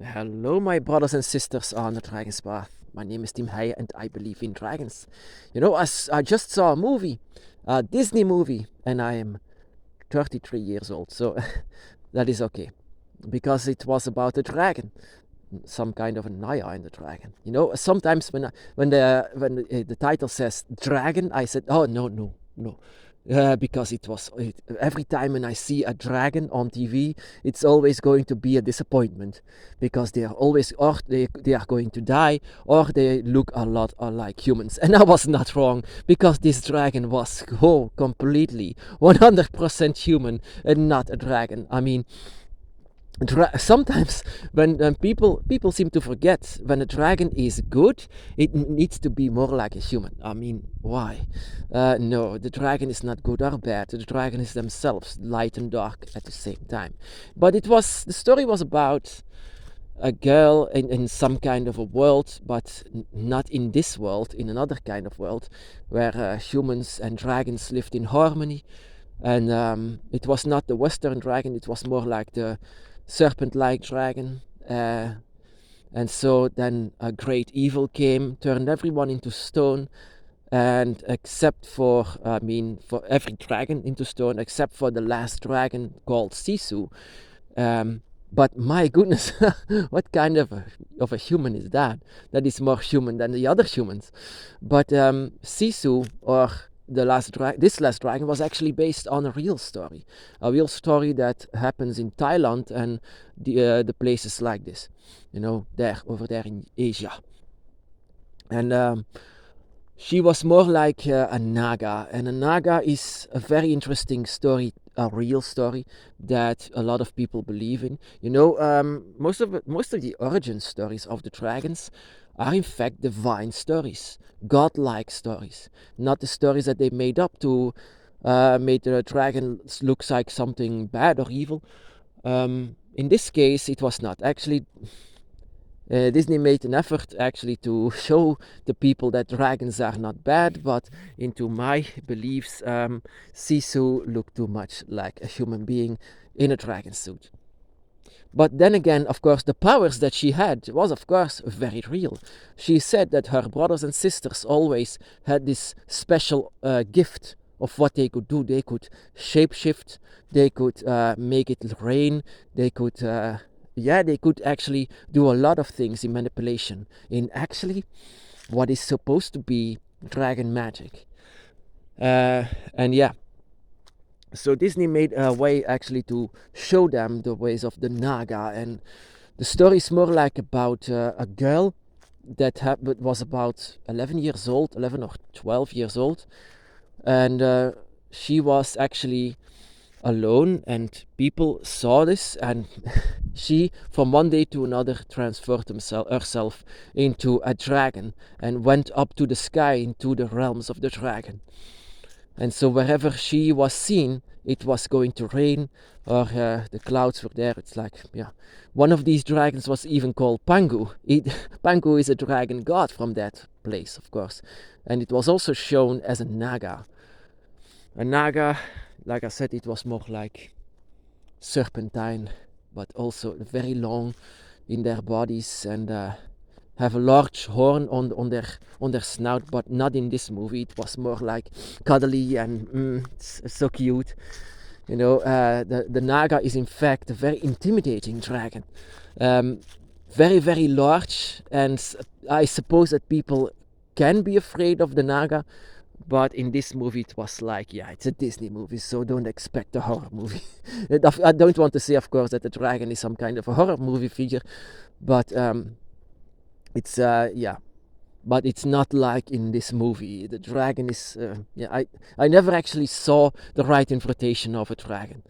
Hello, my brothers and sisters on the Dragon's Path. My name is Tim Heij and I believe in dragons. I just saw a movie, a Disney movie, and I am 33 years old, so that is okay. Because it was about a dragon, some kind of a Naga in the dragon. Sometimes when the title says dragon, I said, oh, no. Because every time when I see a dragon on TV, it's always going to be a disappointment, because they are always, or they are going to die, or they look a lot like humans. And I was not wrong, because this dragon was completely 100% human and not a dragon. I mean, sometimes when people seem to forget, when a dragon is good, it needs to be more like a human. I mean, why? No, the dragon is not good or bad. The dragon is themselves light and dark at the same time. But the story was about a girl in some kind of a world, but not in this world, in another kind of world, where humans and dragons lived in harmony. And it was not the Western dragon, it was more like the serpent-like dragon. And so then a great evil came, turned everyone into stone, and for every dragon into stone, except for the last dragon called Sisu. But my goodness, what kind of a human is that? That is more human than the other humans. But Sisu, or this last dragon, was actually based on a real story that happens in Thailand and the places like this, over there in Asia. And she was more like a Naga, and a Naga is a very interesting story, a real story that a lot of people believe in. Most of the origin stories of the dragons are in fact divine stories, godlike stories, not the stories that they made up to make the dragon look like something bad or evil. In this case, it was not. Actually, Disney made an effort actually to show the people that dragons are not bad, but into my beliefs, Sisu looked too much like a human being in a dragon suit. But then again, of course, the powers that she had was, of course, very real. She said that her brothers and sisters always had this special gift of what they could do. They could shapeshift, they could make it rain, they could actually do a lot of things in manipulation, in actually what is supposed to be dragon magic. So Disney made a way actually to show them the ways of the Naga, and the story is more like about a girl that was about 11 or 12 years old, and she was actually alone, and people saw this, and she from one day to another transferred herself into a dragon and went up to the sky, into the realms of the dragon. And so wherever she was seen, it was going to rain, or the clouds were there. It's like, one of these dragons was even called Pangu. Pangu is a dragon god from that place, of course. And it was also shown as a Naga. A Naga, like I said, it was more like serpentine, but also very long in their bodies, and have a large horn on their snout, but not in this movie. It was more like cuddly and so cute. The Naga is in fact a very intimidating dragon, very, very large, and I suppose that people can be afraid of the Naga. But in this movie, it was like, it's a Disney movie, so don't expect a horror movie. I don't want to say, of course, that the dragon is some kind of a horror movie figure, but but it's not like in this movie. The dragon is, I never actually saw the right interpretation of a dragon.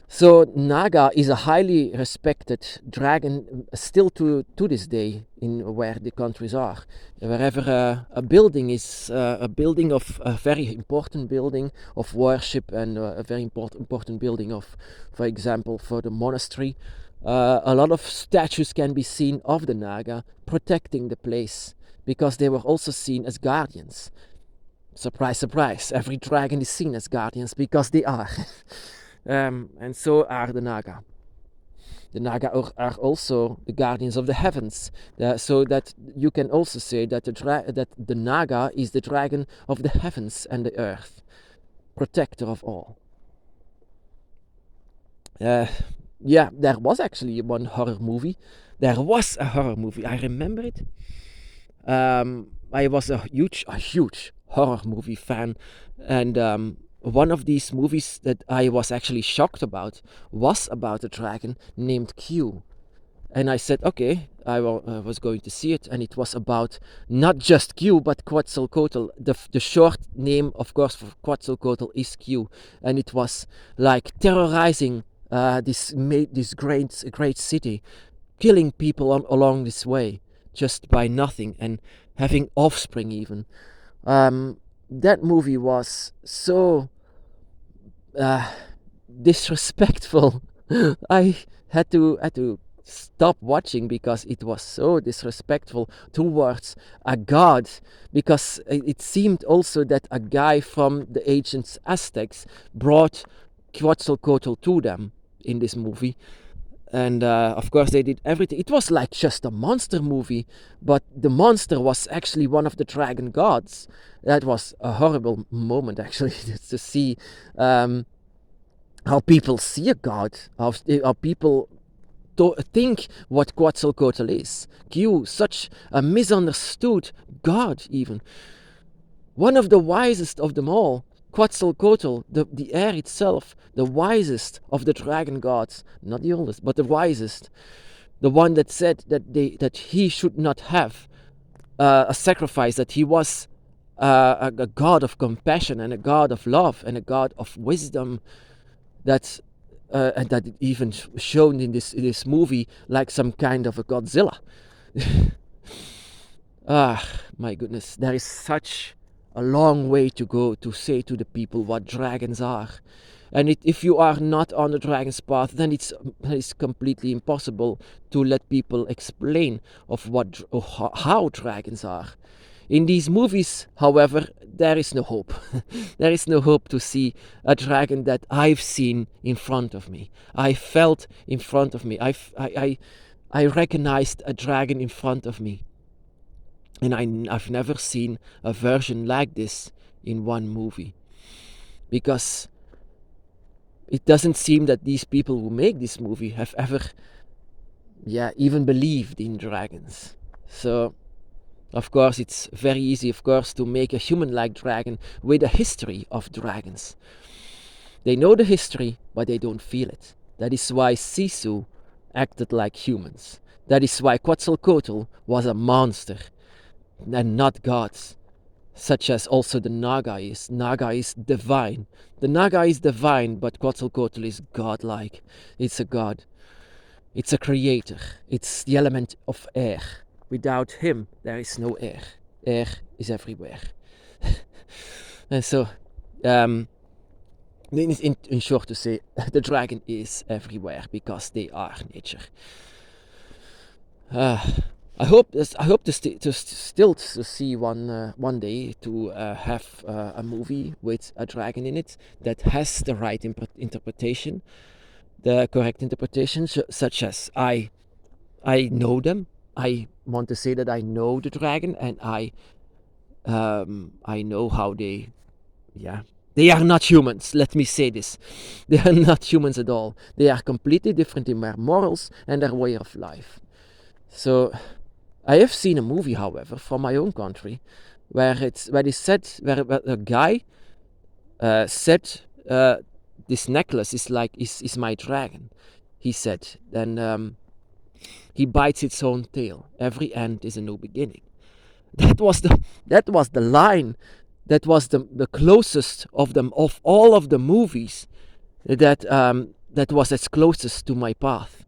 So Naga is a highly respected dragon still to this day in where the countries are. Wherever a building is a building of a very important building of worship, and a very important building of, for example, for the monastery, a lot of statues can be seen of the Naga protecting the place, because they were also seen as guardians. Surprise, surprise, every dragon is seen as guardians because they are. And so are the Naga. The Naga are also the guardians of the heavens, so that you can also say that the Naga is the dragon of the heavens and the earth, protector of all. Yeah, there was actually one horror movie. There was a horror movie. I remember it. I was a huge horror movie fan, and one of these movies that I was actually shocked about was about a dragon named Q. And I said, okay, I was going to see it, and it was about not just Q, but Quetzalcoatl. The short name, of course, for Quetzalcoatl is Q, and it was like terrorizing this great city, killing people along this way just by nothing, and having offspring even. That movie was so disrespectful. I had to stop watching because it was so disrespectful towards a god, because it seemed also that a guy from the ancient Aztecs brought Quetzalcoatl to them in this movie. And of course they did everything. It was like just a monster movie, but the monster was actually one of the dragon gods. That was a horrible moment actually to see how people see a god, how people think what Quetzalcoatl is. Q, such a misunderstood god even. One of the wisest of them all, Quetzalcoatl, the air itself, the wisest of the dragon gods, not the oldest, but the wisest, the one that said that he should not have a sacrifice, that he was a god of compassion and a god of love and a god of wisdom, and that it even shown in this movie like some kind of a Godzilla. My goodness, there is such a long way to go to say to the people what dragons are. And if you are not on the dragon's path, then it's completely impossible to let people explain of how dragons are. In these movies, however, there is no hope. There is no hope to see a dragon that I've seen in front of me. I felt in front of me. I recognized a dragon in front of me. And I've never seen a version like this in one movie. Because it doesn't seem that these people who make this movie have ever, even believed in dragons. So, of course, it's very easy, of course, to make a human-like dragon with a history of dragons. They know the history, but they don't feel it. That is why Sisu acted like humans. That is why Quetzalcoatl was a monster and not gods, such as also the Naga is. Naga is divine. The Naga is divine, but Quetzalcoatl is godlike. It's a god. It's a creator. It's the element of air. Without him, there is no air. Air is everywhere. And so, in short to say, the dragon is everywhere because they are nature. I hope to still to see one day to have a movie with a dragon in it that has the right interpretation, the correct interpretation, such as I know them. I want to say that I know the dragon, and I know how they are not humans. Let me say this: they are not humans at all. They are completely different in their morals and their way of life. So, I have seen a movie, however, from my own country, where a guy said, "This necklace is my dragon." He said, and he bites its own tail. Every end is a new beginning. That was the line. That was the closest of them of all of the movies that was as closest to my path.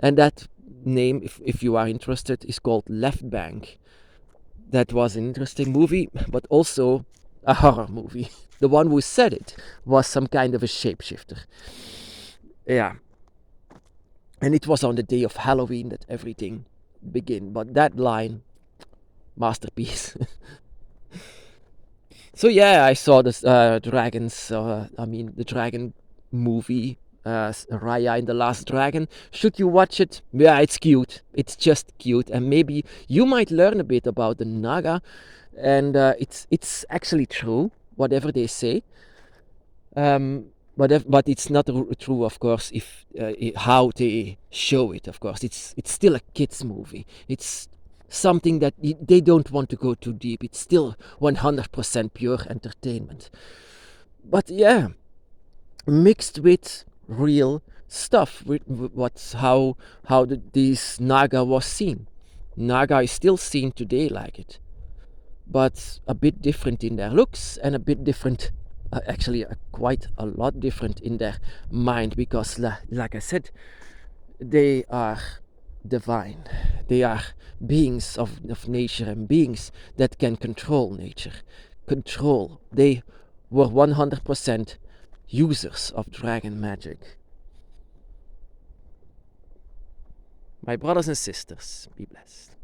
And that name, if you are interested, is called Left Bank. That was an interesting movie, but also a horror movie. The one who said it was some kind of a shapeshifter. Yeah. And it was on the day of Halloween that everything began. But that line, masterpiece. So I saw this the dragon movie Raya in The Last Dragon. Should you watch it? Yeah, it's cute. It's just cute, and maybe you might learn a bit about the Naga, and it's actually true, whatever they say. But it's not true, of course, if how they show it. Of course, it's still a kids movie. It's something that they don't want to go too deep. It's still 100% pure entertainment. But yeah, mixed with real stuff, with how this Naga was seen. Naga is still seen today like it, but a bit different in their looks and a bit different, actually quite a lot different in their mind, because like I said, they are divine. They are beings of nature, and beings that can control nature. They were 100% users of dragon magic. My brothers and sisters, be blessed.